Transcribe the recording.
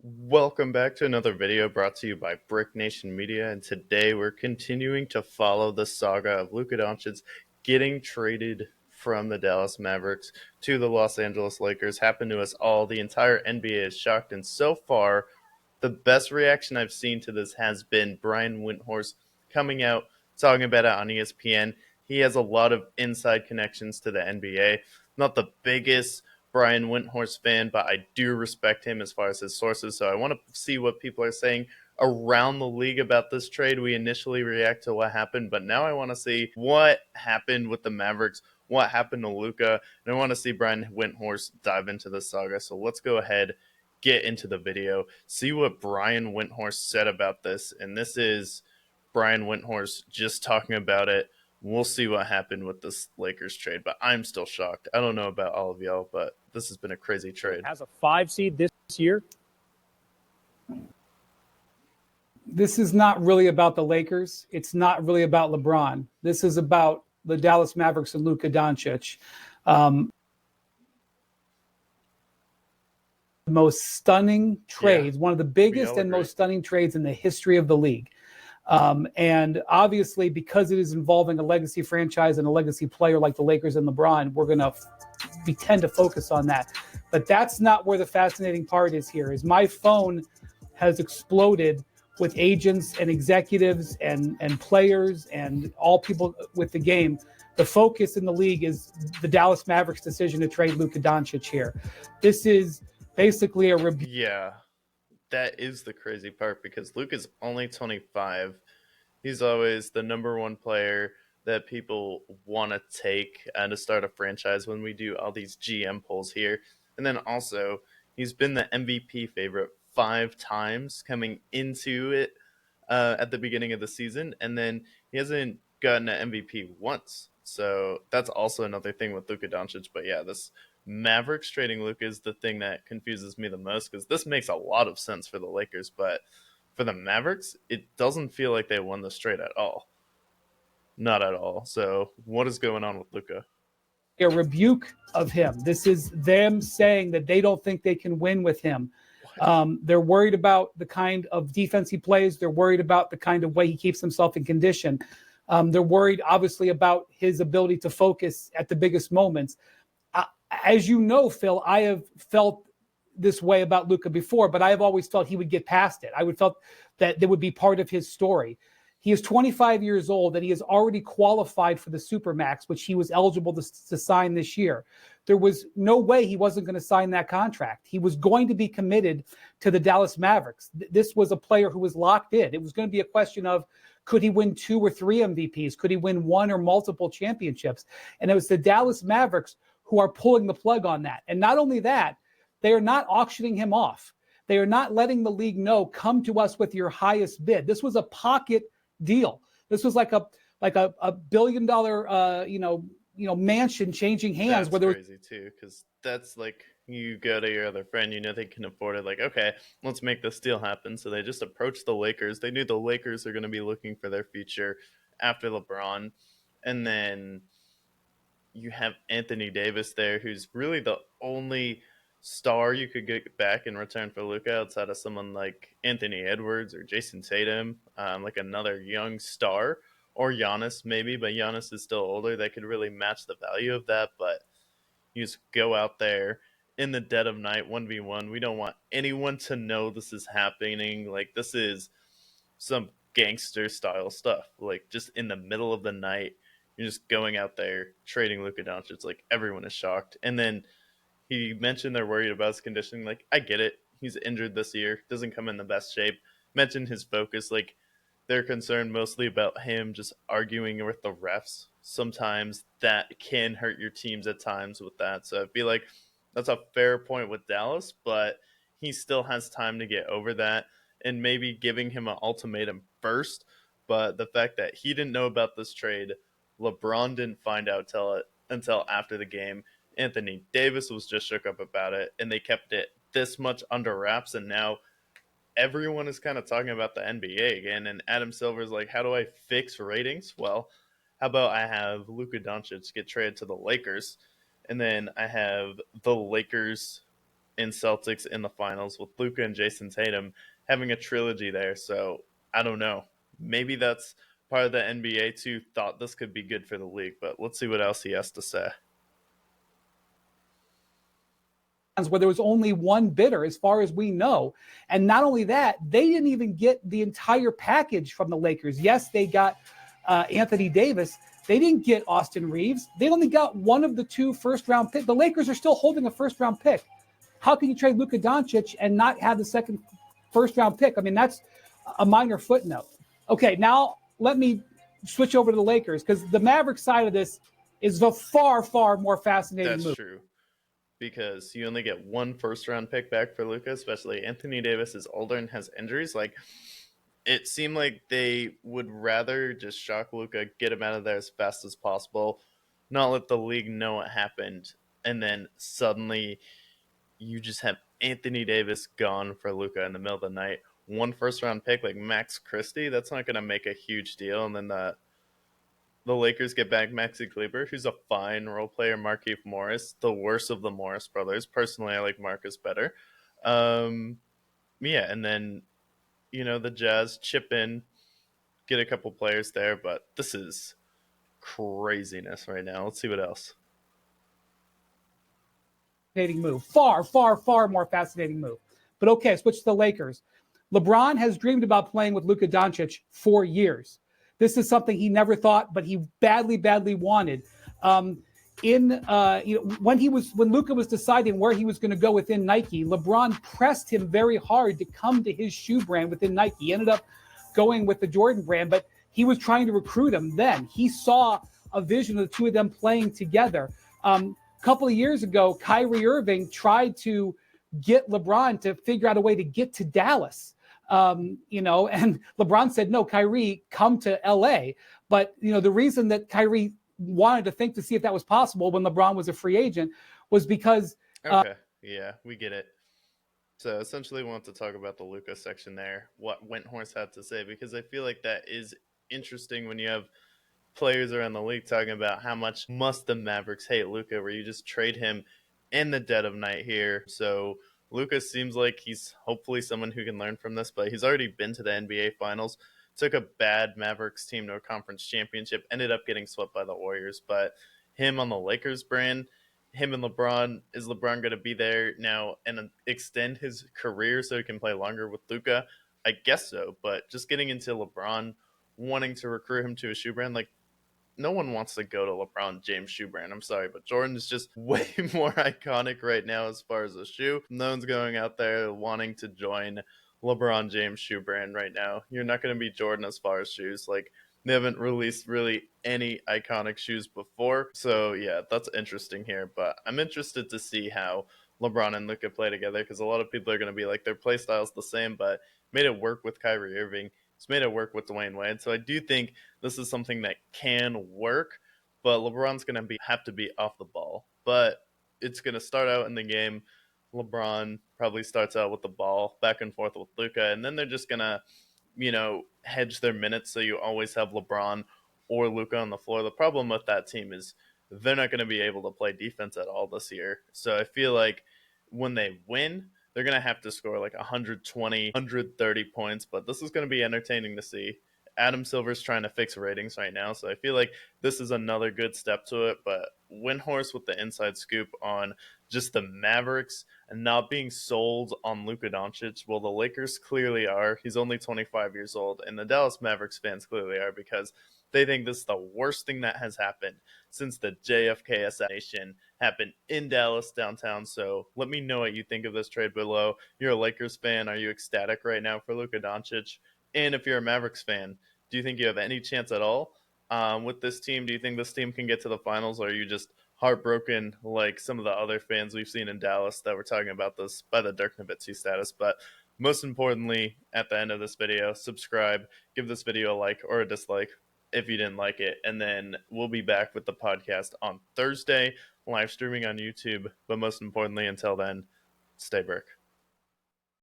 Welcome back to another video brought to you by Brick Nation Media, and today we're continuing to follow the saga of Luka Doncic getting traded from the Dallas Mavericks to the Los Angeles Lakers. Happened to us all. The entire NBA is shocked, and so far, the best reaction I've seen to this has been Brian Windhorst coming out, talking about it on ESPN. He has a lot of inside connections to the NBA. Not the biggest Brian Windhorst fan, but I do respect him as far as his sources. So I want to see what people are saying around the league about this trade. We initially react to what happened, but now I want to see what happened with the Mavericks, what happened to Luka, and I want to see Brian Windhorst dive into the saga. So let's go ahead, get into the video, see what Brian Windhorst said about this. And this is Brian Windhorst just talking about it. We'll see what happened with this Lakers trade, but I'm still shocked. I don't know about all of y'all, but this has been a crazy trade. Has a 5 seed this year. This is not really about the Lakers. It's not really about LeBron. This is about the Dallas Mavericks and Luka Doncic. The most stunning trades, one of the biggest and most stunning trades in the history of the league. And obviously, because it is involving a legacy franchise and a legacy player like the Lakers and LeBron, we tend to focus on that. But that's not where the fascinating part is here, is my phone has exploded with agents and executives and players and all people with the game. The focus in the league is the Dallas Mavericks decision to trade Luka Doncic here. This is basically a rebuke. Yeah, that is the crazy part, because Luka's only 25. He's always the number one player that people want to take to start a franchise when we do all these GM polls here. And then also, he's been the MVP favorite 5 times coming into it at the beginning of the season. And then he hasn't gotten an MVP once. So that's also another thing with Luka Doncic. But yeah, this Mavericks trading Luka is the thing that confuses me the most, because this makes a lot of sense for the Lakers. But for the Mavericks, it doesn't feel like they won this trade at all. Not at all. So what is going on with Luka? A rebuke of him. This is them saying that they don't think they can win with him. They're worried about the kind of defense he plays. They're worried about the kind of way he keeps himself in condition. They're worried, obviously, about his ability to focus at the biggest moments. As you know, Phil, I have felt this way about Luka before, but I have always felt he would get past it. I would felt that there would be part of his story. He is 25 years old and he has already qualified for the Supermax, which he was eligible to sign this year. There was no way he wasn't going to sign that contract. He was going to be committed to the Dallas Mavericks. This was a player who was locked in. It was going to be a question of, could he win 2 or 3 MVPs? Could he win 1 or multiple championships? And it was the Dallas Mavericks who are pulling the plug on that. And not only that, they are not auctioning him off. They are not letting the league know, come to us with your highest bid. This was a pocket deal. This was like a $1 billion mansion changing hands. That's crazy too, because that's like, you go to your other friend, you know they can afford it. Like, okay, let's make this deal happen. So they just approached the Lakers. They knew the Lakers are going to be looking for their future after LeBron, and then you have Anthony Davis there, who's really the only star you could get back in return for Luka, outside of someone like Anthony Edwards or Jason Tatum, like another young star, or Giannis maybe, but Giannis is still older. They could really match the value of that, but you just go out there in the dead of night, 1v1. We don't want anyone to know this is happening. Like, this is some gangster style stuff. Like, just in the middle of the night, you're just going out there trading Luka Doncic. Like, everyone is shocked. And then he mentioned they're worried about his conditioning. Like, I get it. He's injured this year. Doesn't come in the best shape. Mentioned his focus. Like, they're concerned mostly about him just arguing with the refs. Sometimes that can hurt your teams at times with that. So I feel like that's a fair point with Dallas, but he still has time to get over that, and maybe giving him an ultimatum first. But the fact that he didn't know about this trade, LeBron didn't find out until after the game, Anthony Davis was just shook up about it, and they kept it this much under wraps, and now everyone is kind of talking about the NBA again, and Adam Silver's like, how do I fix ratings? Well, how about I have Luka Doncic get traded to the Lakers, and then I have the Lakers and Celtics in the finals with Luka and Jason Tatum having a trilogy there. So I don't know. Maybe that's part of the NBA too thought this could be good for the league, but let's see what else he has to say. Where there was only one bidder as far as we know. And not only that, they didn't even get the entire package from the Lakers. Yes, they got Anthony Davis. They didn't get Austin Reeves. They only got one of the 2 first-round picks. The Lakers are still holding a first-round pick. How can you trade Luka Doncic and not have the second first-round pick? I mean, that's a minor footnote. Okay, now let me switch over to the Lakers, because the Mavericks side of this is the far, far more fascinating That's move. true. Because you only get 1 first-round pick back for Luka, especially Anthony Davis is older and has injuries. Like, it seemed like they would rather just shock Luka, get him out of there as fast as possible, not let the league know what happened, and then suddenly you just have Anthony Davis gone for Luka in the middle of the night. 1 first-round pick like Max Christie, that's not going to make a huge deal. And then the Lakers get back Maxi Kleber, who's a fine role player, Markieff Morris, the worst of the Morris brothers. Personally, I like Marcus better. Yeah, and then, the Jazz chip in, get a couple players there, but this is craziness right now. Let's see what else. Fascinating move. Far, far, far more fascinating move. But okay, switch to the Lakers. LeBron has dreamed about playing with Luka Doncic for years. This is something he never thought, but he badly, badly wanted. When Luka was deciding where he was going to go within Nike, LeBron pressed him very hard to come to his shoe brand within Nike. He ended up going with the Jordan brand, but he was trying to recruit him then. He saw a vision of the 2 of them playing together. A couple of years ago, Kyrie Irving tried to get LeBron to figure out a way to get to Dallas. And LeBron said, no, Kyrie, come to LA. But, the reason that Kyrie wanted to think to see if that was possible when LeBron was a free agent was because. Okay. Yeah, we get it. So essentially we want to talk about the Luka section there, what Windhorst had to say, because I feel like that is interesting when you have players around the league talking about how much must the Mavericks hate Luka, where you just trade him in the dead of night here. So Luka seems like he's hopefully someone who can learn from this, but he's already been to the NBA Finals, took a bad Mavericks team to a conference championship, ended up getting swept by the Warriors. But him on the Lakers brand, him and LeBron, is LeBron going to be there now and extend his career so he can play longer with Luka? I guess so, but just getting into LeBron wanting to recruit him to a shoe brand, like, no one wants to go to LeBron James shoe brand. I'm sorry, but Jordan is just way more iconic right now as far as a shoe. No one's going out there wanting to join LeBron James shoe brand right now. You're not going to be Jordan as far as shoes. Like, they haven't released really any iconic shoes before. So, yeah, that's interesting here. But I'm interested to see how LeBron and Luka play together, because a lot of people are going to be like, their play style's the same, but made it work with Kyrie Irving. It's made it work with Dwayne Wade. So I do think this is something that can work, but LeBron's going to have to be off the ball. But it's going to start out in the game. LeBron probably starts out with the ball back and forth with Luka, and then they're just going to, hedge their minutes so you always have LeBron or Luka on the floor. The problem with that team is they're not going to be able to play defense at all this year. So I feel like when they win, they're going to have to score like 120, 130 points, but this is going to be entertaining to see. Adam Silver's trying to fix ratings right now, so I feel like this is another good step to it. But Windhorst with the inside scoop on just the Mavericks and not being sold on Luka Doncic. Well, the Lakers clearly are. He's only 25 years old, and the Dallas Mavericks fans clearly are, because they think this is the worst thing that has happened since the JFK assassination happened in Dallas downtown. So let me know what you think of this trade below. You're a Lakers fan. Are you ecstatic right now for Luka Doncic? And if you're a Mavericks fan, do you think you have any chance at all with this team? Do you think this team can get to the finals, or are you just heartbroken like some of the other fans we've seen in Dallas that were talking about this by the Dirk Nowitzki status? But most importantly, at the end of this video, subscribe, give this video a like or a dislike if you didn't like it, and then we'll be back with the podcast on Thursday, live streaming on YouTube. But most importantly, until then, stay brick.